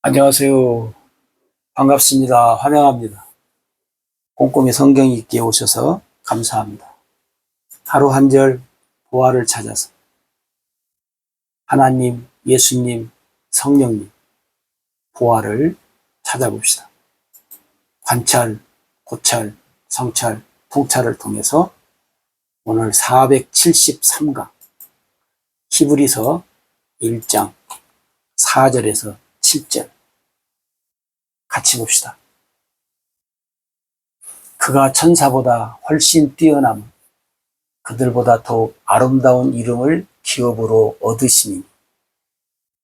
안녕하세요. 반갑습니다. 환영합니다. 꼼꼼히 성경 읽기에 오셔서 감사합니다. 하루 한 절 보화를 찾아서 하나님, 예수님, 성령님 보화를 찾아봅시다. 관찰, 고찰, 성찰, 통찰을 통해서 오늘 473강 히브리서 1장 4절에서 7절 같이 봅시다. 그가 천사보다 훨씬 뛰어남은 그들보다 더욱 아름다운 이름을 기업으로 얻으시니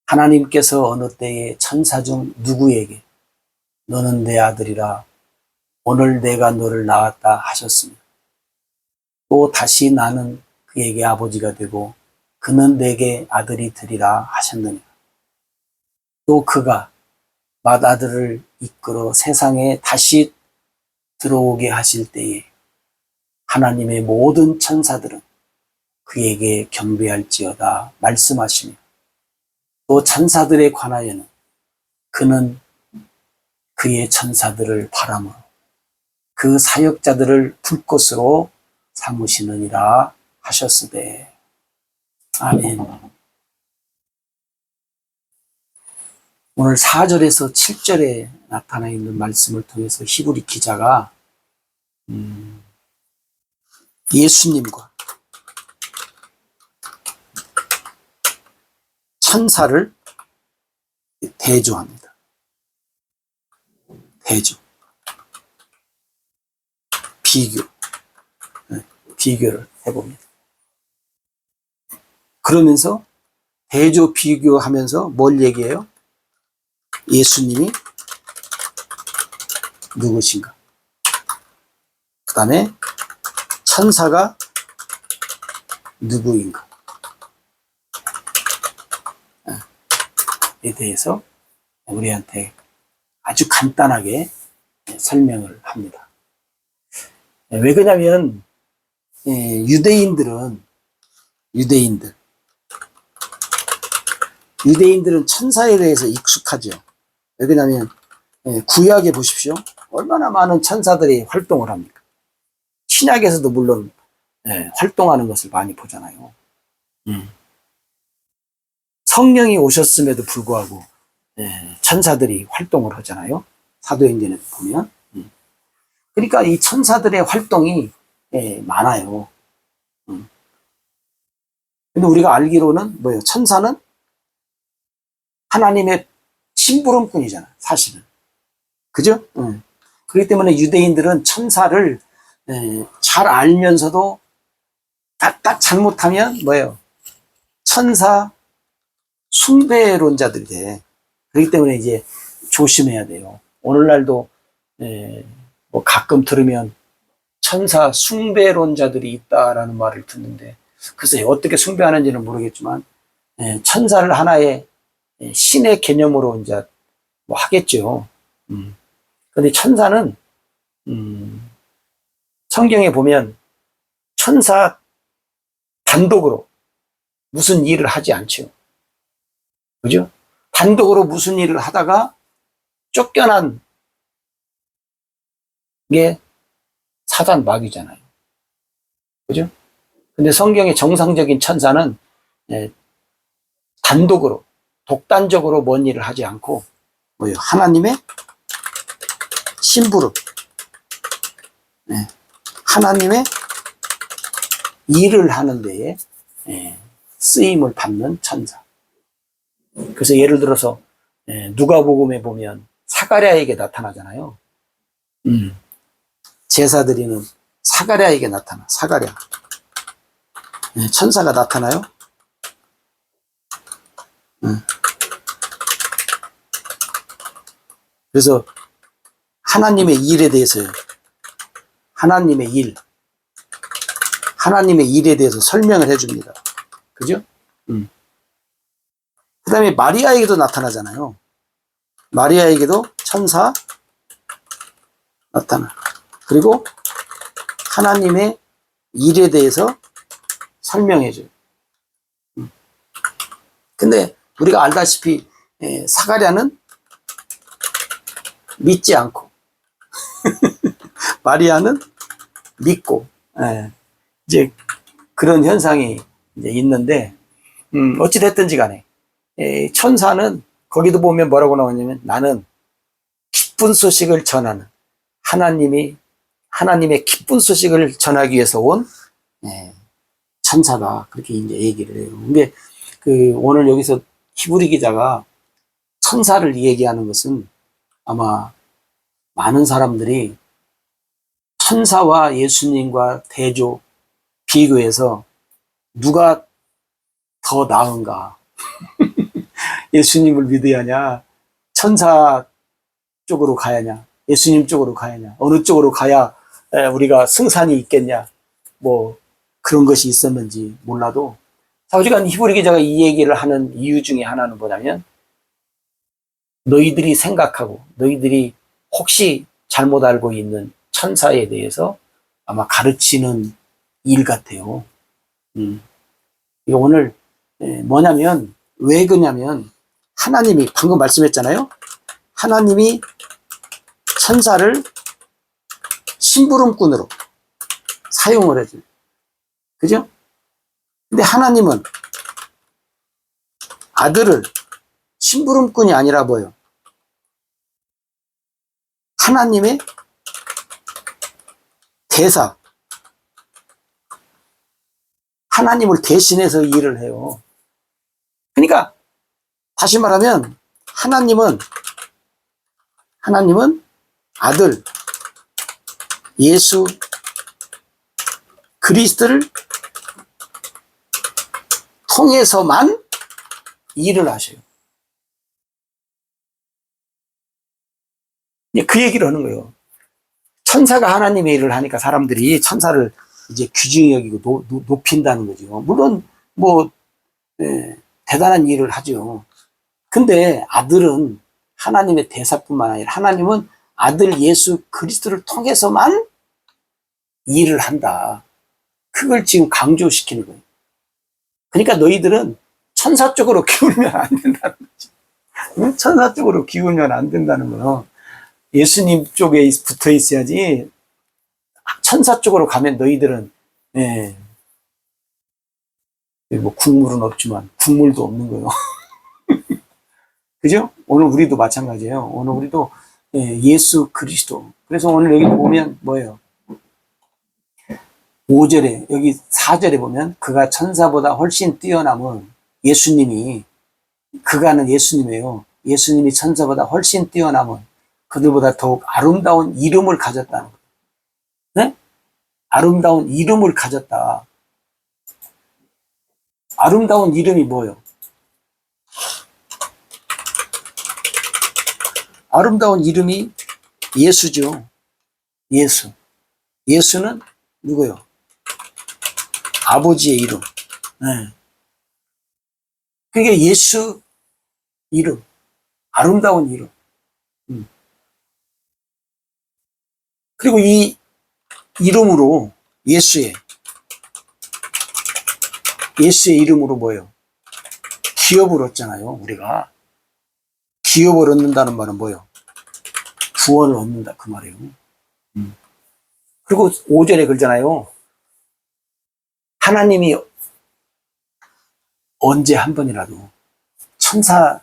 하나님께서 어느 때에 천사 중 누구에게 너는 내 아들이라 오늘 내가 너를 낳았다 하셨으며 또 다시 나는 그에게 아버지가 되고 그는 내게 아들이 되리라 하셨느냐. 또 그가 맏아들을 이끌어 세상에 다시 들어오게 하실 때에 하나님의 모든 천사들은 그에게 경배할지어다 말씀하시며 또 천사들에 관하여는 그는 그의 천사들을 바람으로 그 사역자들을 불꽃으로 삼으시느니라 하셨으되 아멘. 오늘 4절에서 7절에 나타나 있는 말씀을 통해서 히브리 기자가 예수님과 천사를 대조합니다. 대조. 비교를 해봅니다. 그러면서 대조 비교하면서 뭘 얘기해요? 예수님이 누구신가? 그 다음에 천사가 누구인가? 에 대해서 우리한테 아주 간단하게 설명을 합니다. 왜 그러냐면 유대인들은 천사에 대해서 익숙하죠. 왜 그러냐면 구약에 보십시오. 얼마나 많은 천사들이 활동을 합니까? 신약에서도 물론 활동하는 것을 많이 보잖아요. 성령이 오셨음에도 불구하고 천사들이 활동을 하잖아요. 사도행전에 보면. 그러니까 이 천사들의 활동이 많아요. 근데 우리가 알기로는 뭐예요? 천사는 하나님의 심부름꾼이잖아, 사실은. 그죠? 그렇기 때문에 유대인들은 천사를 잘 알면서도 딱 잘못하면 뭐예요? 천사 숭배론자들이 돼. 그렇기 때문에 이제 조심해야 돼요. 오늘날도 뭐 가끔 들으면 천사 숭배론자들이 있다라는 말을 듣는데 글쎄요, 어떻게 숭배하는지는 모르겠지만 천사를 하나의 신의 개념으로 이제 뭐 하겠죠. 근데 천사는 성경에 보면 천사 단독으로 무슨 일을 하지 않죠. 그죠? 단독으로 무슨 일을 하다가 쫓겨난 게 사단 마귀잖아요. 그죠? 근데 성경의 정상적인 천사는 단독으로 독단적으로 뭔 일을 하지 않고 뭐예요? 하나님의 심부름, 하나님의 일을 하는 데에 쓰임을 받는 천사. 그래서 예를 들어서 누가복음에 보면 사가랴에게 나타나잖아요. 제사 드리는 사가랴에게 나타나. 사가랴 천사가 나타나요. 그래서 하나님의 일에 대해서요. 하나님의 일에 대해서 설명을 해줍니다. 그죠? 그 다음에 마리아에게도 나타나잖아요. 마리아에게도 천사 나타나. 그리고 하나님의 일에 대해서 설명해줘요. 근데 우리가 알다시피 사가랴는 믿지 않고 마리아는 믿고, 예, 이제 그런 현상이 이제 있는데, 어찌됐든지 간에, 천사는 거기도 보면 뭐라고 나오냐면, 나는 기쁜 소식을 전하는, 하나님의 기쁜 소식을 전하기 위해서 온, 천사다. 그렇게 이제 얘기를 해요. 근데 오늘 여기서 히브리 기자가 천사를 얘기하는 것은 아마 많은 사람들이 천사와 예수님과 대조, 비교해서 누가 더 나은가? 예수님을 믿어야 하냐? 천사 쪽으로 가야 하냐? 예수님 쪽으로 가야 하냐? 어느 쪽으로 가야 우리가 승산이 있겠냐? 뭐 그런 것이 있었는지 몰라도, 우리가 히브리 기자가 이 얘기를 하는 이유 중에 하나는 뭐냐면, 너희들이 생각하고 너희들이 혹시 잘못 알고 있는 천사에 대해서 아마 가르치는 일 같아요. 이거 오늘 뭐냐면, 왜 그러냐면, 하나님이 방금 말씀했잖아요. 하나님이 천사를 심부름꾼으로 사용을 해줘요. 그죠? 근데 하나님은 아들을 심부름꾼이 아니라 뭐예요? 하나님의 대사, 하나님을 대신해서 일을 해요. 그러니까 다시 말하면 하나님은 아들 예수 그리스도를 통해서만 일을 하셔요. 그 얘기를 하는 거예요. 천사가 하나님의 일을 하니까 사람들이 천사를 이제 귀중히 여기고 높인다는 거죠. 물론 대단한 일을 하죠. 근데 아들은 하나님의 대사뿐만 아니라 하나님은 아들 예수 그리스도를 통해서만 일을 한다. 그걸 지금 강조시키는 거예요. 그러니까 너희들은 천사 쪽으로 기울면 안 된다는 거죠. 천사 쪽으로 기울면 안 된다는 거예요. 예수님 쪽에 붙어 있어야지. 천사 쪽으로 가면 너희들은 뭐 국물은 없지만 국물도 없는 거예요. 그죠? 오늘 우리도 마찬가지예요. 오늘 우리도 예수 그리스도. 그래서 오늘 여기 보면 뭐예요? 5절에, 여기 4절에 보면 그가 천사보다 훨씬 뛰어남은 예수님이, 그가는 예수님이에요. 예수님이 천사보다 훨씬 뛰어남은 그들보다 더욱 아름다운 이름을 가졌다는 거예요. 네? 아름다운 이름을 가졌다. 아름다운 이름이 뭐예요? 아름다운 이름이 예수죠. 예수. 예수는 누구요? 아버지의 이름. 네. 그게 예수 이름. 아름다운 이름. 그리고 이 이름으로 예수의 이름으로 뭐예요? 기업을 얻잖아요. 우리가 기업을 얻는다는 말은 뭐예요? 구원을 얻는다 그 말이에요. 그리고 5절에 그러잖아요. 하나님이 언제 한 번이라도 천사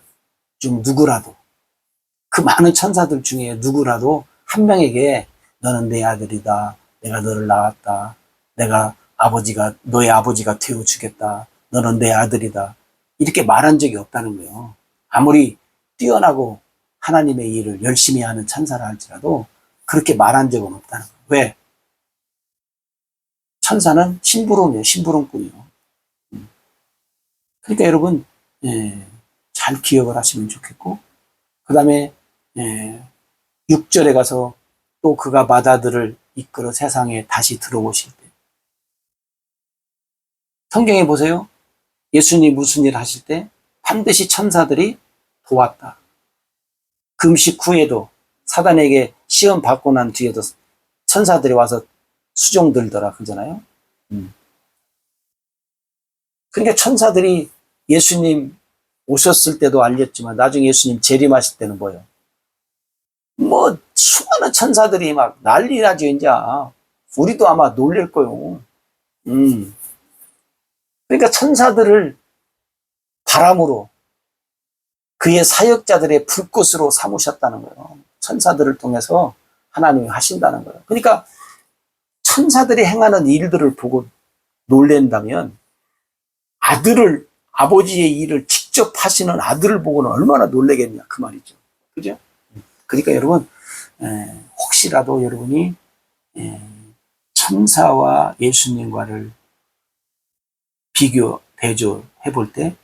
중 누구라도, 그 많은 천사들 중에 누구라도 한 명에게 너는 내 아들이다, 내가 너를 낳았다, 내가 너의 아버지가 되어주겠다, 너는 내 아들이다, 이렇게 말한 적이 없다는 거예요. 아무리 뛰어나고 하나님의 일을 열심히 하는 천사라 할지라도 그렇게 말한 적은 없다는 거예요. 왜? 천사는 심부름이에요. 심부름꾼이요. 그러니까 여러분 잘 기억을 하시면 좋겠고, 그 다음에 6절에 가서 또 그가 맏아들을 이끌어 세상에 다시 들어오실 때, 성경에 보세요. 예수님이 무슨 일 하실 때 반드시 천사들이 도왔다. 금식 후에도, 사단에게 시험 받고 난 뒤에도 천사들이 와서 수종 들더라 그러잖아요. 그러니까 천사들이 예수님 오셨을 때도 알렸지만 나중에 예수님 재림하실 때는 뭐예요? 뭐 수많은 천사들이 막 난리 나죠. 이제 우리도 아마 놀랄 거요. 그러니까 천사들을 바람으로 그의 사역자들의 불꽃으로 삼으셨다는 거예요. 천사들을 통해서 하나님이 하신다는 거예요. 그러니까 천사들이 행하는 일들을 보고 놀랜다면 아버지의 일을 직접 하시는 아들을 보고는 얼마나 놀라겠냐 그 말이죠. 그죠? 그러니까 여러분 혹시라도 여러분이 천사와 예수님과를 대조해 볼 때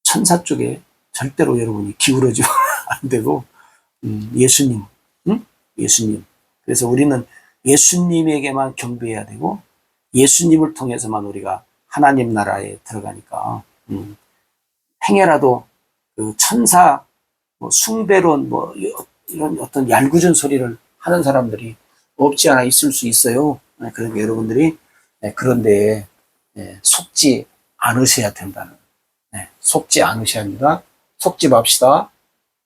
천사 쪽에 절대로 여러분이 기울어지면 안 되고 예수님. 그래서 우리는 예수님에게만 경배해야 되고 예수님을 통해서만 우리가 하나님 나라에 들어가니까 행여라도 그 천사 숭배론 이런 어떤 얄궂은 소리를 하는 사람들이 없지 않아 있을 수 있어요. 그러니까 여러분들이 그런데 속지 않으셔야 된다는, 속지 않으셔야 합니다. 속지 맙시다.